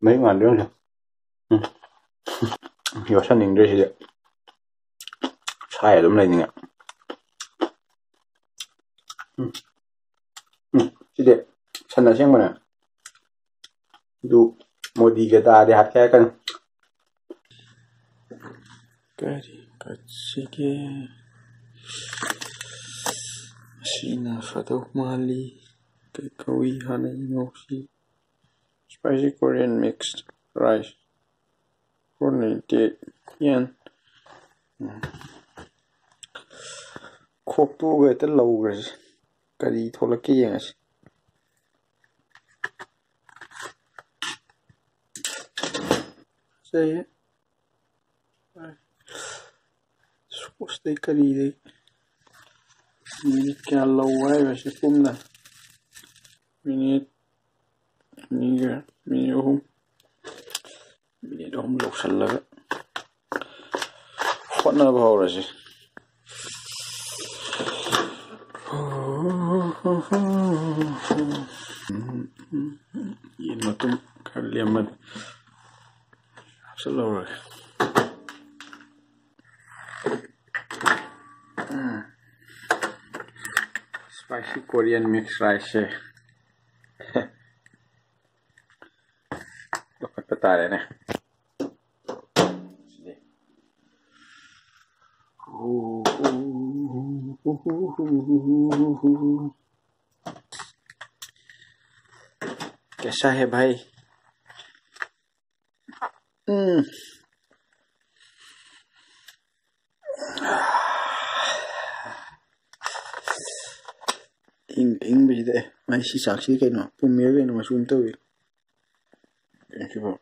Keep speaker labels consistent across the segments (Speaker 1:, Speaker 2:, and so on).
Speaker 1: mấy ngàn đứa rồi. Hiểu sao nhìn đây thì sai ở đúng này nè. Chị đẹp, chân là xem mà dù Modi cái ta đi hát cái cần. Cái gì cái gì Sina Fatou Mali cái Kawi Hanai Noxi Spicy Korean Mixed Rice 498 yen. Khop tu cái tên lâu rồi. Cái gì thôi là cái gì vậy? Say Supposed to cái gì đấy. Minute kaya lâu ay ba si Pum na. Minute ohum lục sẵn là khoan na bao rồi chứ. Yên mà tum cái liềm mình rất lâu rồi. Spicy Korean mixed rice. Dapat peta deh nih. कैसा है भाई? Ing bây giờ mai xí sạc xí cái nó phun miếng cái nó mà xuống tới cái bộ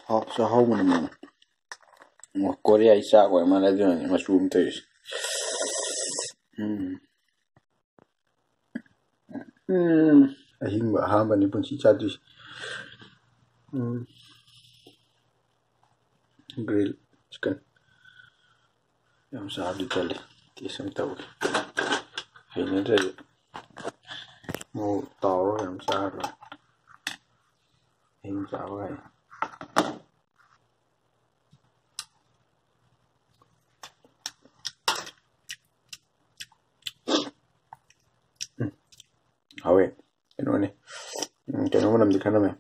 Speaker 1: học sao không mà một Korea isa của mà lại rồi mà xuống tới hình bả ham bên bên xí chát đi grill chicken yang sao đi chơi thì xem tàu hình như thế một tàu rồi làm sao rồi hình sao vậy Awe cái nó làm gì khăn mày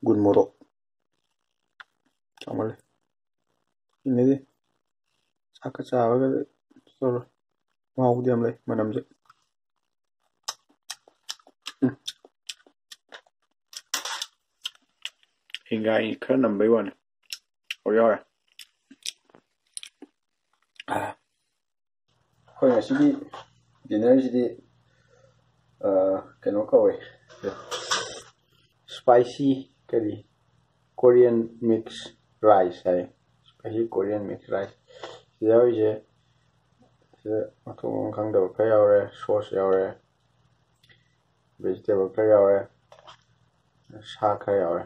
Speaker 1: gun moro xong rồi ini đi saka sao cái rồi mau diam lại mà nằm dậy hingga ke number 1 ôi rồi hồi nãy đi dinner đi cái nó câu ấy spicy cái gì Korean mix rice hay spicy Korean mix rice giờ 이제 어떤 강도 그야래 소스 야래 vegetable 그야래 사 그야래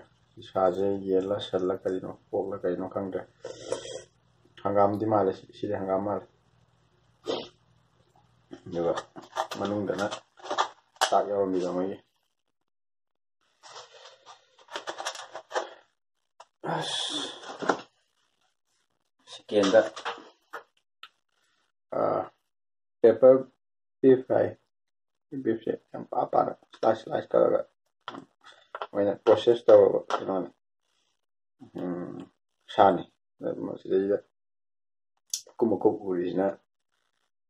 Speaker 1: 사제 예라 살라 그리노 볶라 그리노 강도 한감디 말에 시리 한감 말 이거 만ungdana 딱 여러분들 뭐이 sekian dah pepper beef fry beef yang apa slice kalau banyak proses tahu gimana sani maksudnya kumukuk original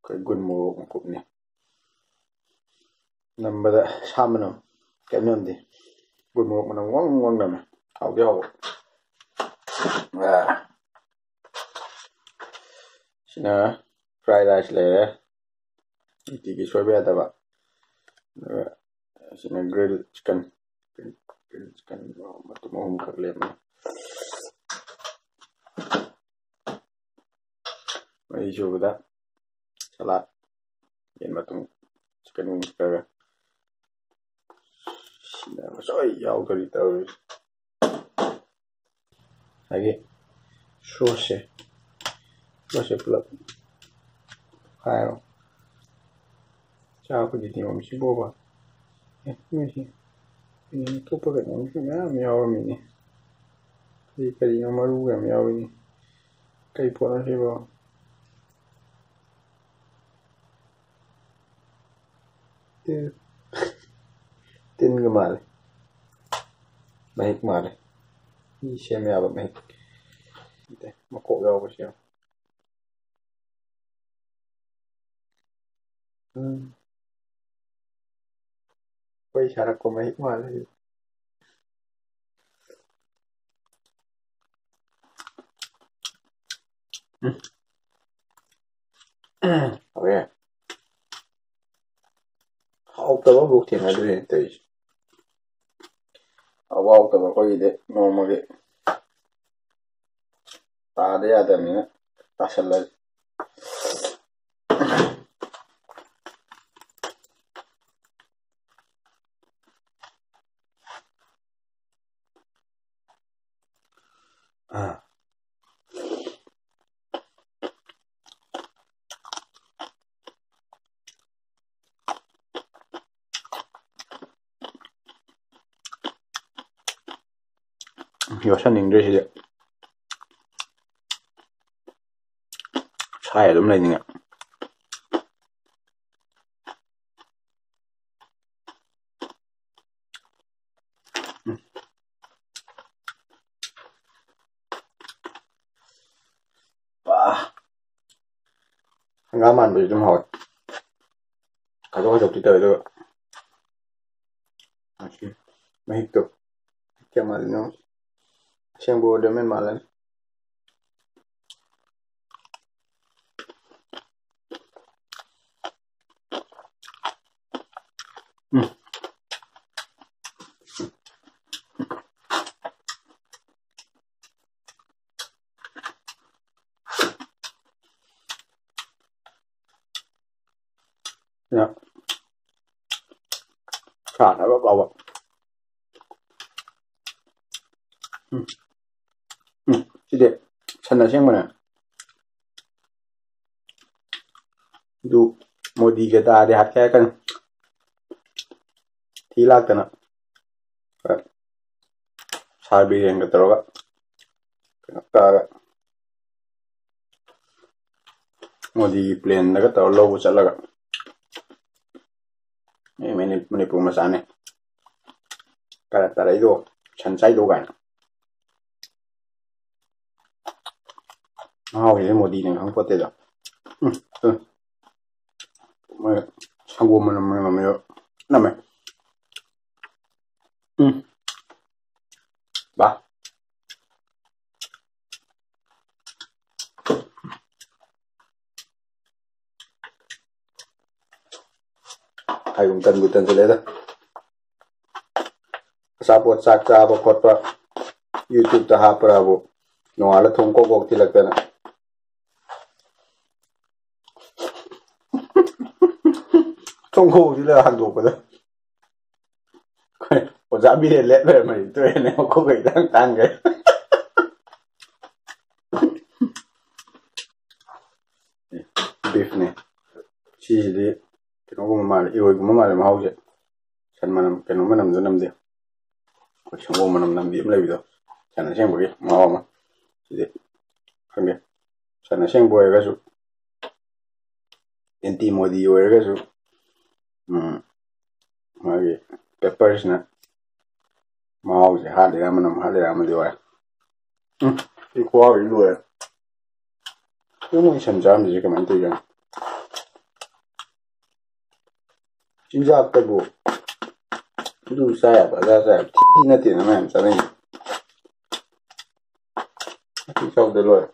Speaker 1: kayak gun mau kumukuk nih nambah sama no kayak nanti gun mau menang wang nama tahu jauh sini fried rice le tiki soy be ada ba sini grill chicken matu mau kak le mai juga salad yan matu chicken wings ka sini soy yau kari tahu lagi sauce pelak kayak Chào quý vị và các bạn ꯑꯇꯣꯞꯄ ꯀꯩꯅꯣꯝꯁꯨ ꯃꯌꯥꯝ ꯌꯥꯎꯔꯝꯃꯤꯅꯤ ꯀꯔꯤꯅꯣ ꯃꯔꯨ ꯌꯥꯝ ꯌꯥꯎꯏꯅꯤ ꯀꯩ ꯄꯣꯠꯅꯣ ꯁꯤꯕꯣ ꯇꯤꯟꯒ ꯃꯥꯜꯂꯦ ꯃꯍꯤꯛ ꯃꯥꯜꯂꯦ ꯃꯤ ꯁꯦꯝ ꯌꯥꯕ ꯃꯍꯤꯛ ꯃꯀꯣꯛ ꯌꯥꯎꯕꯁꯦ ꯑꯩꯈꯣꯏ ꯁꯥꯔꯛꯄ ꯃꯍꯤꯛ ꯃꯥꯜꯂꯦ ꯍꯧꯔꯦ ꯍꯥꯎꯇꯕ ꯑꯃꯐꯥꯎ ꯊꯦꯡꯅꯗ꯭ꯔꯤ ꯇꯧꯔꯤꯁꯦ ꯍꯥꯎꯇꯕ ꯑꯩꯈꯣꯏꯒꯤꯗꯤ ꯅꯣꯡꯃꯒꯤ ꯇꯥꯗ ꯌꯥꯗꯕꯅꯤꯅ ꯇꯥꯁꯜꯂꯁꯤ ꯌꯣꯠꯁꯟꯅꯤꯡꯗ꯭ꯔꯦ ꯁꯤꯗꯤ ꯁꯥꯏ ꯑꯗꯨꯝ ꯂꯩꯅꯤꯡꯉꯦ ꯍꯪꯒꯥꯝ ꯃꯥꯟꯕꯁꯨ ꯑꯗꯨꯝ ꯍꯥꯎꯋꯦ ꯈꯥꯗꯣꯛ ꯈꯥꯗꯣꯛꯇꯤ ꯇꯧꯋꯦ ꯑꯗꯨꯒ ꯃꯍꯤꯛꯇꯣ ꯀꯌꯥ ꯃꯥꯜꯂꯤꯅꯣ ꯑꯁꯦꯡꯕ ꯑꯣꯏꯔꯗꯤ ꯑꯃꯨꯛ ꯍꯦꯟꯅ ꯃꯥꯜꯂꯅꯤ ꯁꯥꯅꯕ ꯐꯥꯎꯕ ꯁꯤꯗꯤ ꯁꯟ ꯑꯁꯦꯡꯕꯅꯦ ꯑꯗꯨ ꯃꯣꯗꯤꯒ ꯇꯥꯔꯗꯤ ꯍꯥꯠꯀꯦ ꯍꯥꯏꯔꯛꯀꯅꯤ ꯊꯤ ꯂꯥꯛꯇꯅ ꯁꯥꯔ ꯕꯤꯔꯦꯟꯒ ꯇꯧꯔꯒ ꯀꯩꯅꯣ ꯀꯥꯔꯒ ꯃꯣꯗꯤꯒꯤ ꯄ꯭ꯂꯦꯟꯗꯒ ꯇꯧꯔ ꯂꯧꯕ ꯆꯠꯂꯒ ꯃꯅꯤꯄꯨꯔ ꯃꯆꯥꯅꯦ ꯇꯥꯔꯛꯏꯗꯣ ꯁꯟ ꯆꯥꯏꯗꯣ ꯀꯥꯏꯅ ꯃꯍꯥꯎꯁꯤꯗꯤ ꯃꯣꯗꯤꯅ ꯈꯪꯄꯣꯠꯇꯦꯗ ꯃꯣꯏ ꯁꯪꯒꯣꯝ ꯃꯅꯝ ꯅꯝꯃꯦ ꯕꯥ ꯍꯥꯏꯒꯨꯝ ꯇꯟꯕꯨ ꯇꯟꯁꯤꯜꯂꯦꯗ ꯑꯆꯥꯄꯣꯠ ꯆꯥꯛ ꯆꯥꯕ ꯈꯣꯠꯄ ꯌꯨꯇ꯭ꯌꯨꯕꯇ ꯍꯥꯞꯄ꯭ꯔꯥꯕꯨ ꯅꯣꯡꯉꯥꯜꯂ ꯊꯨꯝ ꯀꯣꯛ ꯀꯣꯛ ꯊꯤꯜꯂꯛꯇꯅ ꯊꯣꯡꯈꯣꯛ ꯊꯤꯜꯂꯒ ꯍꯥꯡꯗꯣꯛꯄꯗ ꯑꯣꯖꯥ ꯕꯤꯔꯦꯟ ꯂꯦꯞ ꯂꯩꯔꯝꯃꯗꯤ ꯇꯣꯛꯑꯦꯅꯦ ꯃꯈꯣꯡꯒ ꯏꯇꯥꯡ ꯇꯥꯡꯒꯩ ꯕꯤꯐꯅꯦ ꯁꯤꯁꯤꯗꯤ ꯀꯩꯅꯣꯒꯨꯝꯕ ꯃꯥꯜꯂꯦ ꯏꯔꯣꯏꯒꯨꯝꯕ ꯃꯥꯜꯂꯦ ꯃꯍꯥꯎꯁꯦ ꯁꯟ ꯃꯅꯝ ꯀꯩꯅꯣ ꯃꯅꯝꯁꯨ ꯅꯝꯗꯦ ꯑꯩꯈꯣꯏ ꯁꯪꯒꯣꯝ ꯃꯅꯝ ꯅꯝꯕꯤ ꯑꯃ ꯂꯩꯕꯗꯣ ꯁꯟ ꯑꯁꯦꯡꯕꯒꯤ ꯃꯍꯥꯎ ꯑꯃ ꯁꯤꯗꯤ ꯈꯪꯗꯦ ꯁꯟ ꯑꯁꯦꯡꯕ ꯑꯣꯏꯔꯒꯁꯨ ꯑꯦꯟꯇꯤ ꯃꯣꯗꯤ ꯑꯣꯏꯔꯒꯁꯨ ꯃꯥꯒꯤ ꯄꯦꯄꯔꯁꯤꯅ ꯃꯍꯥꯎꯁꯦ ꯍꯥꯠꯂꯤꯔꯥ ꯃꯅꯝ ꯍꯥꯠꯂꯤꯔꯥ ꯑꯃꯗꯤ ꯑꯣꯏꯔꯦ ꯁꯤ ꯈꯨꯍꯥꯎꯁꯤ ꯂꯣꯏꯔꯦ ꯃꯣꯏ ꯁꯟ ꯆꯥꯔꯝꯃꯤꯁꯦ ꯀꯃꯥꯏꯅ ꯇꯧꯔꯤꯖꯥꯠꯅꯣ ꯆꯤꯟꯖꯥꯛꯇꯕꯨ ꯑꯗꯨ ꯆꯥ ꯌꯥꯕ ꯑꯗꯥ ꯆꯥ ꯌꯥꯕ ꯊꯤ ꯅꯠꯇꯦꯅ ꯃꯌꯥꯝ ꯆꯥꯅꯩꯁꯦ ꯆꯥꯎꯗ ꯂꯣꯏꯔꯦ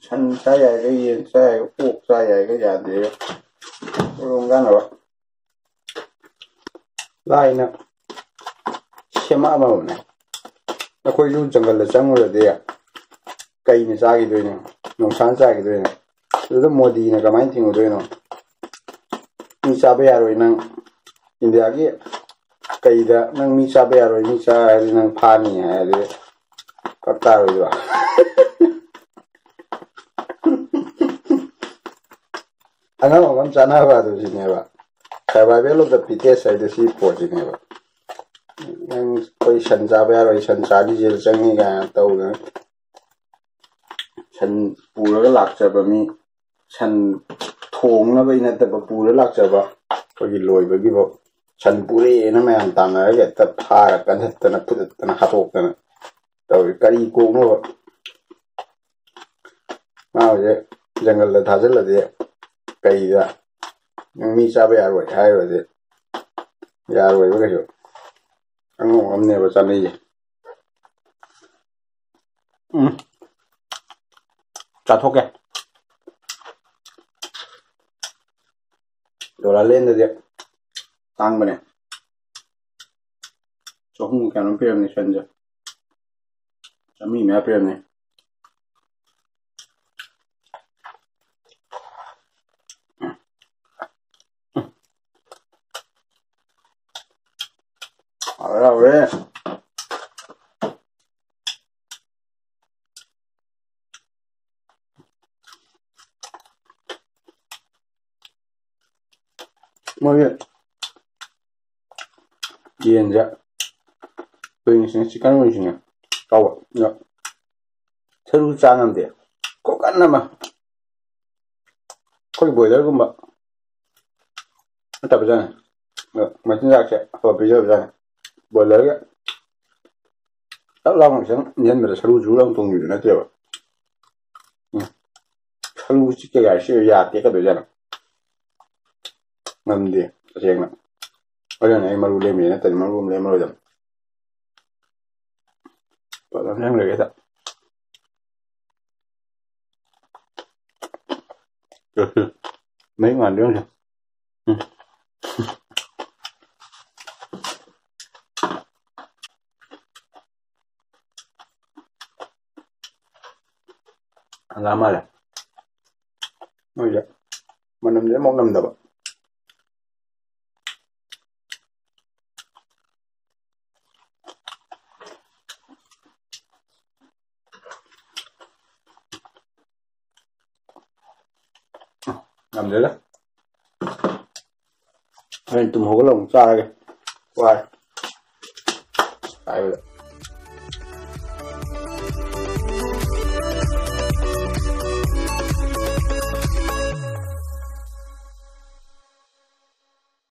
Speaker 1: ꯁꯟ ꯆꯥ ꯌꯥꯏꯒ ꯌꯦꯟ ꯆꯥ ꯌꯥꯏꯒ ꯑꯣꯛ ꯆꯥ ꯌꯥꯏꯒ ꯌꯥꯗꯦꯒ ꯀꯥꯟꯅꯕ ꯂꯥꯏꯅ ꯁꯦꯝꯃꯛꯑꯝꯃꯕꯅꯦ ꯑꯩꯈꯣꯏꯁꯨ ꯖꯪꯒꯜꯗ ꯆꯪꯉꯨꯔꯗꯤ ꯀꯩꯅ ꯆꯥꯈꯤꯗꯣꯏꯅꯣ ꯅꯣꯡꯁꯥꯅ ꯆꯥꯈꯤꯗꯣꯏꯅꯣ ꯑꯗꯨꯗ ꯃꯣꯗꯤꯅ ꯀꯃꯥꯏꯅ ꯊꯤꯡꯉꯨꯗꯣꯏꯅꯣ ꯃꯤ ꯆꯥꯕ ꯌꯥꯔꯣꯏ ꯅꯪ ꯏꯟꯗꯤꯌꯥꯒꯤ ꯀꯩꯗ ꯅꯪ ꯃꯤ ꯆꯥꯕ ꯌꯥꯔꯣꯏ ꯃꯤ ꯆꯥꯔꯗꯤ ꯅꯪ ꯐꯥꯅꯤ ꯍꯥꯏꯔꯗꯤ ꯐꯔꯛ ꯇꯥꯔꯣꯏꯗ꯭ꯔꯣ ꯑꯉꯝ ꯑꯉꯝ ꯆꯥꯅꯕ ꯑꯗꯨ ꯁꯤꯅꯦꯕ survival of the fittest ꯍꯥꯏꯗꯣ ꯁꯤ ꯄꯣꯠꯁꯤꯅꯦꯕ ꯅꯪ ꯑꯩꯈꯣꯏ ꯁꯟ ꯆꯥꯕ ꯌꯥꯔꯣꯏ ꯁꯟ ꯆꯥꯗꯤ ꯖꯦꯜ ꯆꯪꯉꯤ ꯀꯥꯏꯅ ꯇꯧꯗꯅ ꯁꯟ ꯄꯨꯔꯒ ꯂꯥꯛꯆꯕ ꯃꯤ ꯁꯟ ꯊꯣꯡꯅꯕꯩ ꯅꯠꯇꯕ ꯄꯨꯔ ꯂꯥꯛꯆꯕ ꯑꯩꯈꯣꯏꯒꯤ ꯂꯣꯏꯕꯒꯤꯐꯥꯎ ꯁꯟ ꯄꯨꯔꯦꯅ ꯃꯌꯥꯝ ꯇꯥꯟꯅꯔꯒ ꯍꯦꯛꯇ ꯐꯥꯔ ꯀꯟꯊꯠꯇꯅ ꯐꯨꯗꯠꯇꯅ ꯍꯥꯠꯇꯣꯛꯇꯅ ꯇꯧꯏ ꯀꯔꯤ ꯀꯣꯛꯅꯣꯕ ꯃꯥꯁꯦ ꯖꯪꯒꯜꯗ ꯊꯥꯖꯤꯜꯂꯗꯤ ꯀꯩꯗ ꯃꯤ ꯆꯥꯕ ꯌꯥꯔꯣꯏ ꯍꯥꯏꯔꯨꯔꯗꯤ ꯌꯥꯔꯣꯏꯕ ꯀꯩꯁꯨ ꯑꯉꯝ ꯑꯉꯝꯅꯦꯕ ꯆꯥꯅꯩꯁꯦ ꯆꯥꯊꯣꯛꯀꯦ ꯗꯣꯂꯥꯔꯂꯦꯟꯗꯗꯤ ꯇꯥꯡꯕꯅꯦ ꯆꯍꯨꯝ ꯀꯌꯥꯅꯣꯝ ꯄꯤꯔꯝꯅꯤ ꯁꯟꯁꯦ ꯆꯥꯝꯃꯔꯤ ꯃꯌꯥ ꯄꯤꯔꯝꯅꯤ ꯍꯥꯎꯔꯦ ꯃꯣꯏꯒꯤ ꯌꯦꯟꯁꯦ ꯋꯤꯡꯁꯤꯅ ꯆꯤꯛꯀꯟ ꯋꯤꯡꯁꯤꯅ ꯆꯥꯎꯕ ꯁꯔꯨ ꯆꯥ ꯉꯝꯗꯦ ꯈꯨꯀꯟ ꯑꯃ ꯑꯩꯈꯣꯏ ꯕꯣꯏꯂꯔꯒꯨꯝꯕ ꯅꯠꯇꯕꯖꯥꯠꯅꯤ ꯃꯆꯤꯟꯖꯥꯛꯁꯦ ꯑꯐꯕ ꯄꯤꯖꯕꯖꯥꯠꯅꯤ ꯕꯣꯏꯂꯔꯒ ꯇꯛ ꯂꯥꯎꯅ ꯈꯤꯇꯪ ꯏꯟꯁꯤꯟꯕꯗ ꯁꯔꯨ ꯖꯨ ꯂꯥꯎꯅ ꯇꯣꯡꯕꯤꯗꯨ ꯅꯠꯇꯦꯕ ꯁꯔꯨ ꯆꯤꯛꯀꯦ ꯒꯥꯏ ꯁꯤ ꯌꯥ ꯇꯦꯛꯀꯗꯣꯏꯖꯥꯠꯅꯤ ꯉꯝꯗꯦ ꯇꯁꯦꯡꯅ ꯑꯗꯨꯅ ꯑꯩ ꯃꯔꯨ ꯂꯦꯝꯃꯤ ꯅꯠꯇ꯭ꯔꯗꯤ ꯃꯔꯨ ꯑꯃ ꯂꯦꯝꯃꯔꯣꯏꯗꯕ ꯂꯦꯝꯂꯒꯦꯗ mấy ngàn đứa ra mà là nói vậy mà nằm dễ mong nằm đâu nằm dễ đó nên tụm hổ lồng cha kìa qua đây